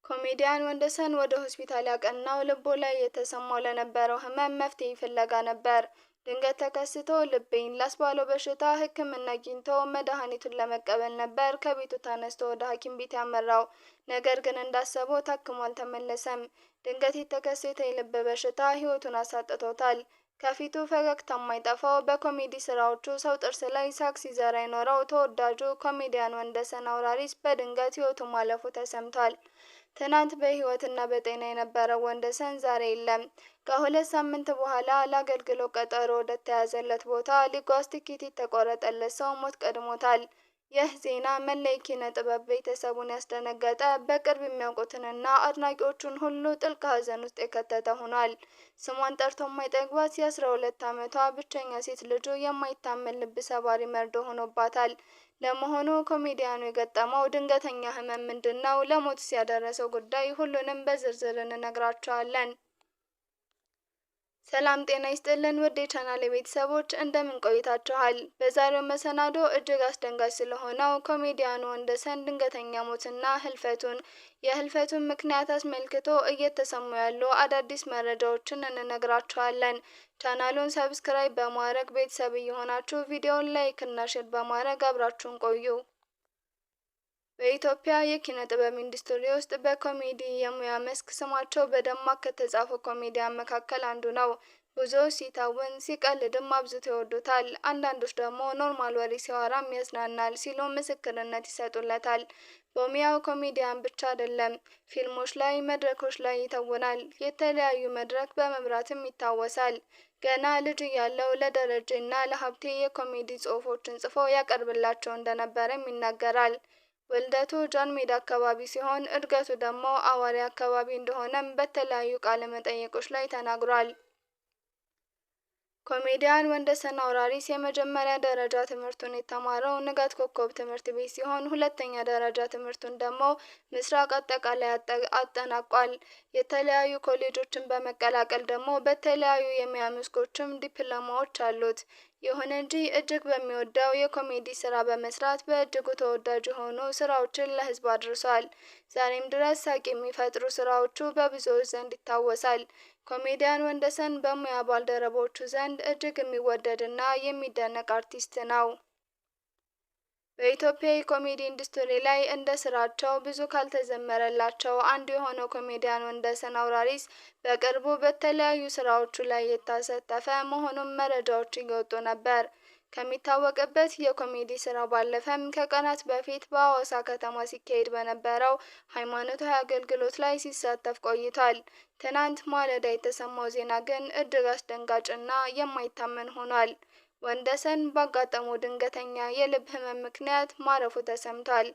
ኮሜዲያን ወንደሰን ወደ ሆስፒታል ያቀናው ልቡ ላይ የተሰማው ለነበረው ህመም መፍትሄ ፍለጋ ነበር። ድንገት ተከስቶ ልቤን ላስባለው በሽታ ሕክምና አግኝቶ መድኃኒቱን ለመቀበል ነበር ከቤቱ ተነስቶ ወደ ሐኪም ቤት ያመራው። ነገር ግን እንዳሰበው ታክሞ አልተመለሰም። ድንገት የተከሰተ የልብ በሽታ ህይወቱን አሳጥቶታል። ከፊቱ ፈገግታ የማይጠፋው በኮሜዲ ስራዎቹ ሰው ጥርስ ላይ ሳቅ ሲዘራ የኖረው ተወዳጁ ኮሜዲያን ወንደሰን አውራሪስ በድንገት ህይወቱ ማለፉ ተሰምቷል። ትናንት በህይወትና በጤና የነበረው ወንደሰን ዛሬ የለም። ከሁለት ሳምንት በኋላ ለአገልግሎት ቀጠሮ ወደ ተያዘለት ቦታ ሊጓዝ ትኬት የተቆረጠለት ሰው ሞት ቀድሞታል። ይህ ዜና መላ የኪነ ጥበብ ቤተሰቡን ያስደነገጠ፣ በቅርብ የሚያውቁትንና አድናቂዎቹን ሁሉ ጥልቅ ሐዘን ውስጥ የከተተ ሆኗል። ስሟን ጠርቶ የማይጠግባት የ12 ዓመቷ ብቸኛ ሴት ልጁ የማይታመን ልብ ሰባሪ መርዶ ሆኖባታል። ለመሆኑ ኮሜዲያኑ የገጠመው ድንገተኛ ህመም ምንድነው? ለሞትስ ያደረሰው ጉዳይ? ሁሉንም በዝርዝር እንነግራቸዋለን። ሰላም ጤና ይስጥልን ውድ የቻናሌ ቤተሰቦች እንደምን ቆይታችኋል? በዛሬው መሰናዶ እጅግ አስደንጋጭ ስለሆነው ኮሜዲያኑ ወንደሰን ድንገተኛ ሞትና የህልፈቱን ምክንያት አስመልክቶ እየተሰሙ ያሉ አዳዲስ መረጃዎችን እንነግራችኋለን። ቻናሉን ሰብስክራይብ በማድረግ ቤተሰብ እየሆናችሁ ቪዲዮውን ላይክ እና ሼር በማድረግ አብራችሁን ቆዩ። በኢትዮጵያ የኪነ ጥበብ ኢንዱስትሪ ውስጥ በኮሜዲ የሙያ መስክ ስማቸው በደማቅ ከተጻፉ ኮሜዲያን መካከል አንዱ ነው። ብዙዎች ሲተውን ሲቀልድም አብዝተው ይወዱታል። አንዳንዶች ደግሞ ኖርማል ወሬ ሲያወራም ያዝናናል ሲሉ ምስክርነት ይሰጡለታል። በሙያው ኮሜዲያን ብቻ አይደለም፣ ፊልሞች ላይ፣ መድረኮች ላይ ይተውናል። የተለያዩ መድረክ በመምራትም ይታወሳል። ገና ልጅ እያለው ለደረጀና ለሀብቴ የኮሜዲ ጽሑፎችን ጽፎ ያቀርብላቸው እንደነበረም ይናገራል። ውልደቱ ጃን ሜዳ አካባቢ ሲሆን እድገቱ ደግሞ አዋሪ አካባቢ እንደሆነም በተለያዩ ቃለ መጠይቆች ላይ ተናግሯል። ኮሜዲያን ወንደሰን አውራሪስ የመጀመሪያ ደረጃ ትምህርቱን የተማረው ንጋት ኮከብ ትምህርት ቤት ሲሆን ሁለተኛ ደረጃ ትምህርቱን ደግሞ ምስራቅ አጠቃላይ አጠናቋል። የተለያዩ ኮሌጆችን በመቀላቀል ደግሞ በተለያዩ የሙያ መስኮችም ዲፕሎማዎች አሉት። ይሁን እንጂ እጅግ በሚወደው የኮሜዲ ስራ በመስራት በእጅጉ ተወዳጅ የሆኑ ስራዎችን ለህዝብ አድርሷል። ዛሬም ድረስ ሳቅ የሚፈጥሩ ስራዎቹ በብዙዎች ዘንድ ይታወሳል። ኮሜዲያን ወንደሰን በሙያ ባልደረቦቹ ዘንድ እጅግ የሚወደድና የሚደነቅ አርቲስት ነው። በኢትዮጵያ የኮሜዲ ኢንዱስትሪ ላይ እንደ ስራቸው ብዙ ካልተዘመረላቸው አንዱ የሆነው ኮሜዲያን ወንደሰን አውራሪስ በቅርቡ በተለያዩ ስራዎቹ ላይ የተሳተፈ መሆኑን መረጃዎች እየወጡ ነበር። ከሚታወቅበት የኮሜዲ ስራ ባለፈም ከቀናት በፊት በሐዋሳ ከተማ ሲካሄድ በነበረው ሃይማኖታዊ አገልግሎት ላይ ሲሳተፍ ቆይቷል። ትናንት ማለዳ የተሰማው ዜና ግን እጅግ አስደንጋጭና የማይታመን ሆኗል። ወንደሰን ባጋጠመው ድንገተኛ የልብ ህመም ምክንያት ማረፉ ተሰምቷል።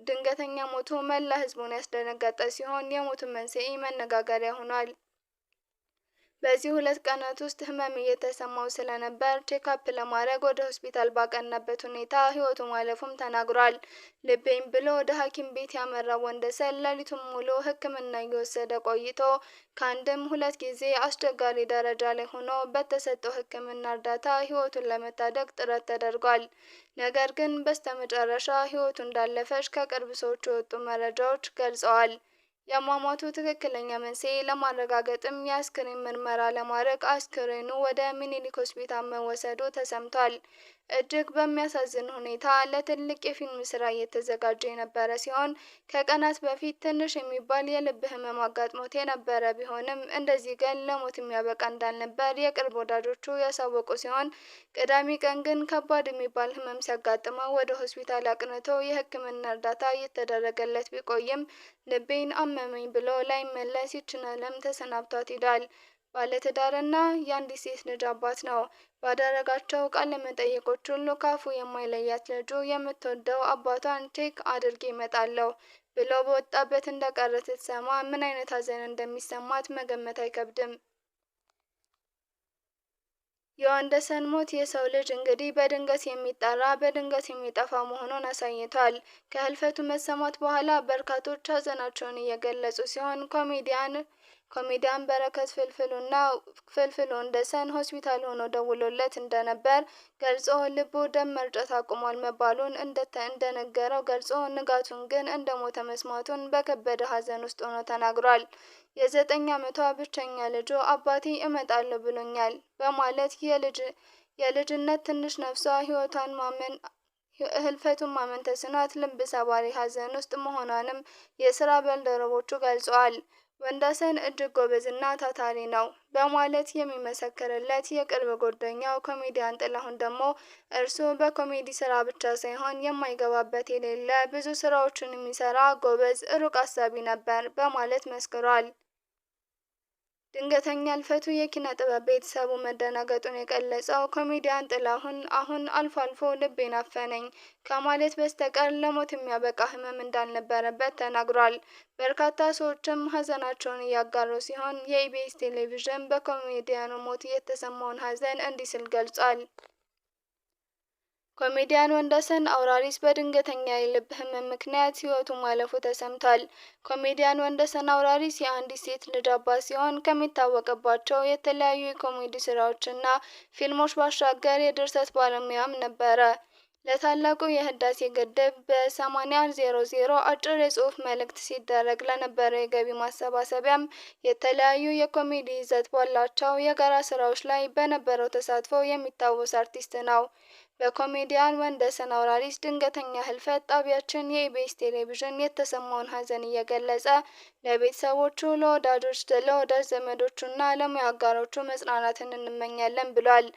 ድንገተኛ ሞቱ መላ ህዝቡን ያስደነገጠ ሲሆን የሞቱ መንስኤ መነጋገሪያ ሆኗል። በዚህ 2 ቀናት ውስጥ ህመም እየተሰማው ስለነበር ቼክአፕ ለማድረግ ወደ ሆስፒታል ባቀናበት ሁኔታ ህይወቱ ማለፉም ተናግሯል። ልቤን ብሎ ወደ ሐኪም ቤት ያመራው ወንደሰን ሌሊቱን ሙሉ ሕክምና እየወሰደ ቆይቶ ከአንድም 2 ጊዜ አስቸጋሪ ደረጃ ላይ ሆኖ በተሰጠው ሕክምና እርዳታ ህይወቱን ለመታደግ ጥረት ተደርጓል። ነገር ግን በስተመጨረሻ ህይወቱ እንዳለፈች ከቅርብ ሰዎች የወጡ መረጃዎች ገልጸዋል። የሟሟቱ ትክክለኛ መንስኤ ለማረጋገጥም የአስክሬን ምርመራ ለማድረግ አስክሬኑ ወደ ሚኒሊክ ሆስፒታል መወሰዱ ተሰምቷል። እጅግ በሚያሳዝን ሁኔታ ለትልቅ የፊልም ስራ እየተዘጋጀ የነበረ ሲሆን ከቀናት በፊት ትንሽ የሚባል የልብ ህመም አጋጥሞት የነበረ ቢሆንም እንደዚህ ግን ለሞት የሚያበቃ እንዳልነበር የቅርብ ወዳጆቹ ያሳወቁ ሲሆን ቅዳሜ ቀን ግን ከባድ የሚባል ህመም ሲያጋጥመው ወደ ሆስፒታል አቅንቶ የሕክምና እርዳታ እየተደረገለት ቢቆይም ልቤን አመመኝ ብሎ ላይመለስ ይችን ዓለም ተሰናብቷት ሄዷል። ባለትዳርና የአንዲት ሴት ልጅ አባት ነው። ባደረጋቸው ቃለ መጠይቆች ሁሉ ካፉ የማይለያት ልጁ የምትወደው አባቷን ቼክ አድርጌ እመጣለሁ ብሎ በወጣበት እንደቀረ ስትሰማ ምን አይነት ሀዘን እንደሚሰማት መገመት አይከብድም። የወንደሰን ሞት የሰው ልጅ እንግዲህ በድንገት የሚጠራ በድንገት የሚጠፋ መሆኑን አሳይቷል። ከህልፈቱ መሰማት በኋላ በርካቶች ሀዘናቸውን እየገለጹ ሲሆን ኮሜዲያን በረከት ፍልፍሉ ወንደሰን ሆስፒታል ሆኖ ደውሎለት እንደነበር ገልጾ ልቡ ደም መርጨት አቁሟል መባሉን እንደነገረው ገልጾ ንጋቱን ግን እንደሞተ መስማቱን በከበደ ሐዘን ውስጥ ሆኖ ተናግሯል። የ9 ዓመቷ ብቸኛ ልጁ አባቴ እመጣለሁ ብሎኛል በማለት የልጅነት ትንሽ ነፍሷ ህልፈቱን ማመን ተስኗት ልብ ሰባሪ ሐዘን ውስጥ መሆኗንም የስራ ባልደረቦቹ ገልጸዋል። ወንደሰን እጅግ ጎበዝና ታታሪ ነው በማለት የሚመሰክርለት የቅርብ ጓደኛው ኮሜዲያን ጥላሁን ደግሞ እርሱ በኮሜዲ ስራ ብቻ ሳይሆን የማይገባበት የሌለ ብዙ ስራዎችን የሚሰራ ጎበዝ፣ ሩቅ አሳቢ ነበር በማለት መስክሯል። ድንገተኛ ህልፈቱ የኪነ ጥበብ ቤተሰቡ መደናገጡን የገለጸው ኮሜዲያን ጥላሁን አሁን አልፎ አልፎ ልቤን አፈነኝ ከማለት በስተቀር ለሞት የሚያበቃ ህመም እንዳልነበረበት ተናግሯል። በርካታ ሰዎችም ሀዘናቸውን እያጋሩ ሲሆን የኢቢኤስ ቴሌቪዥን በኮሜዲያኑ ሞት የተሰማውን ሀዘን እንዲህ ሲል ገልጿል። ኮሜዲያን ወንደሰን አውራሪስ በድንገተኛ የልብ ህመም ምክንያት ህይወቱ ማለፉ ተሰምቷል። ኮሜዲያን ወንደሰን አውራሪስ የአንዲት ሴት ልጅ አባት ሲሆን ከሚታወቅባቸው የተለያዩ የኮሜዲ ስራዎችና ፊልሞች ባሻገር የድርሰት ባለሙያም ነበረ። ለታላቁ የህዳሴ ግድብ በ8000 አጭር የጽሑፍ መልእክት ሲደረግ ለነበረው የገቢ ማሰባሰቢያም የተለያዩ የኮሜዲ ይዘት ባላቸው የጋራ ስራዎች ላይ በነበረው ተሳትፎ የሚታወስ አርቲስት ነው። በኮሜዲያን ወንደሰን አውራሪስ ድንገተኛ ህልፈት ጣቢያችን የኢቢኤስ ቴሌቪዥን የተሰማውን ሀዘን እየገለጸ ለቤተሰቦቹ፣ ለወዳጅ ዘመዶቹና ለሙያ አጋሮቹ መጽናናትን እንመኛለን ብሏል።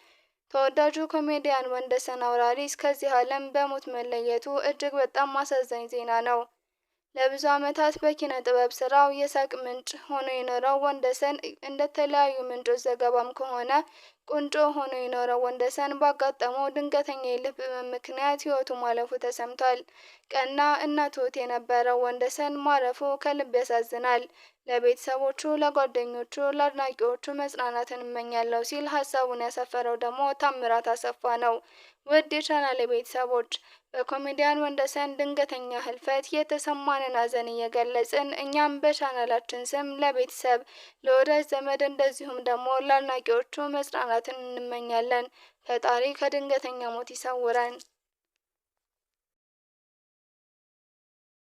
ተወዳጁ ኮሜዲያን ወንደሰን አውራሪስ ከዚህ ዓለም በሞት መለየቱ እጅግ በጣም አሳዛኝ ዜና ነው። ለብዙ ዓመታት በኪነ ጥበብ ስራው የሳቅ ምንጭ ሆኖ የኖረው ወንደሰን እንደተለያዩ ምንጮች ዘገባም ከሆነ ቁንጮ ሆኖ የኖረው ወንደሰን ባጋጠመው ድንገተኛ የልብ ህመም ምክንያት ህይወቱ ማለፉ ተሰምቷል። ቀና እና ትሁት የነበረው ወንደሰን ማረፉ ከልብ ያሳዝናል። ለቤተሰቦቹ፣ ለጓደኞቹ፣ ለአድናቂዎቹ መጽናናትን እመኛለሁ ሲል ሀሳቡን ያሰፈረው ደግሞ ታምራት አሰፋ ነው። ውድ የቻናሌ ቤተሰቦች በኮሜዲያን ወንደሰን ድንገተኛ ህልፈት የተሰማንን ሀዘን እየገለጽን እኛም በቻናላችን ስም ለቤተሰብ፣ ለወዳጅ ዘመድ እንደዚሁም ደግሞ ለአድናቂዎቹ መጽናናትን እንመኛለን። ፈጣሪ ከድንገተኛ ሞት ይሰውረን።